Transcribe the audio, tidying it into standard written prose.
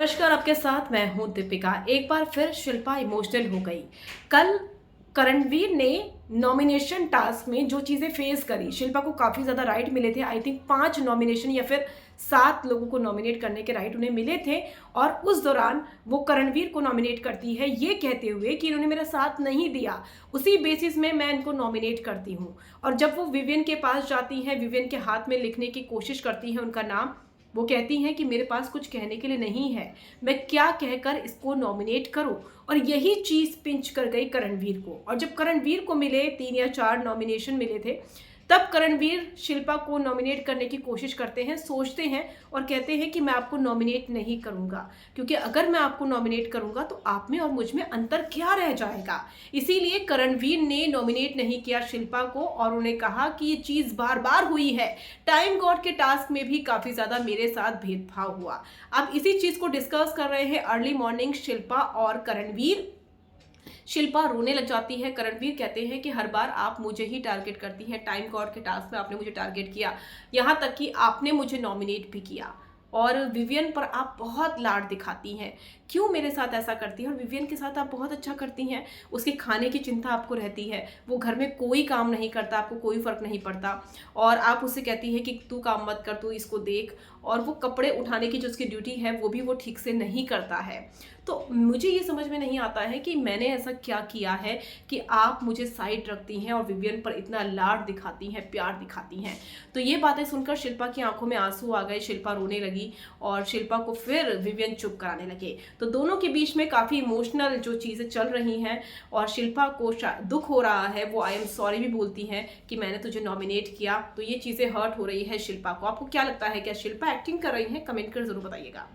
नमस्कार, आपके साथ मैं हूं दीपिका। एक बार फिर शिल्पा इमोशनल हो गई। कल करणवीर ने नॉमिनेशन टास्क में जो चीज़ें फेस करी, शिल्पा को काफ़ी ज़्यादा राइट मिले थे। आई थिंक 5 नॉमिनेशन या फिर 7 लोगों को नॉमिनेट करने के राइट उन्हें मिले थे। और उस दौरान वो करणवीर को नॉमिनेट करती है ये कहते हुए कि इन्होंने मेरा साथ नहीं दिया, उसी बेसिस में मैं इनको नॉमिनेट करती हूँ। और जब वो विवियन के पास जाती हैं, विवियन के हाथ में लिखने की कोशिश करती हैं उनका नाम, वो कहती हैं कि मेरे पास कुछ कहने के लिए नहीं है, मैं क्या कहकर इसको नॉमिनेट करूं। और यही चीज़ पिंच कर गई करणवीर को। और जब करणवीर को मिले 3 या 4 नॉमिनेशन मिले थे, तब करणवीर शिल्पा को नॉमिनेट करने की कोशिश करते हैं, सोचते हैं और कहते हैं कि मैं आपको नॉमिनेट नहीं करूंगा, क्योंकि अगर मैं आपको नॉमिनेट करूंगा तो आप में और मुझ में अंतर क्या रह जाएगा। इसीलिए करणवीर ने नॉमिनेट नहीं किया शिल्पा को और उन्हें कहा कि ये चीज़ बार बार हुई है, टाइम गॉड के टास्क में भी काफ़ी ज़्यादा मेरे साथ भेदभाव हुआ। अब इसी चीज़ को डिस्कस कर रहे हैं अर्ली मॉर्निंग शिल्पा और करणवीर। शिल्पा रोने लग जाती है, करणवीर कहते हैं कि हर बार आप मुझे ही टारगेट करती हैं, टाइम गॉड के टास्क में आपने मुझे टारगेट किया, यहाँ तक कि आपने मुझे नॉमिनेट भी किया और विवियन पर आप बहुत लाड दिखाती हैं, क्यों मेरे साथ ऐसा करती हैं। और विवियन के साथ आप बहुत अच्छा करती हैं, उसके खाने की चिंता आपको रहती है, वो घर में कोई काम नहीं करता, आपको कोई फर्क नहीं पड़ता। और आप उससे कहती हैं कि तू काम मत कर, तू इसको देख। और वो कपड़े उठाने की जो उसकी ड्यूटी है वो भी वो ठीक से नहीं करता है। तो मुझे ये समझ में नहीं आता है कि मैंने ऐसा क्या किया है कि आप मुझे साइड रखती हैं और विवियन पर इतना लाड दिखाती हैं, प्यार दिखाती हैं। तो ये बातें सुनकर शिल्पा की आंखों में आंसू आ गए, शिल्पा रोने लगी और शिल्पा को फिर विवियन चुप कराने लगे। तो दोनों के बीच में काफ़ी इमोशनल जो चीज़ें चल रही हैं और शिल्पा को दुख हो रहा है, वो आई एम सॉरी भी बोलती हैं कि मैंने तुझे नॉमिनेट किया। तो ये चीज़ें हर्ट हो रही है शिल्पा को। आपको क्या लगता है, क्या शिल्पा एक्टिंग कर रही है? कमेंट कर जरूर बताइएगा।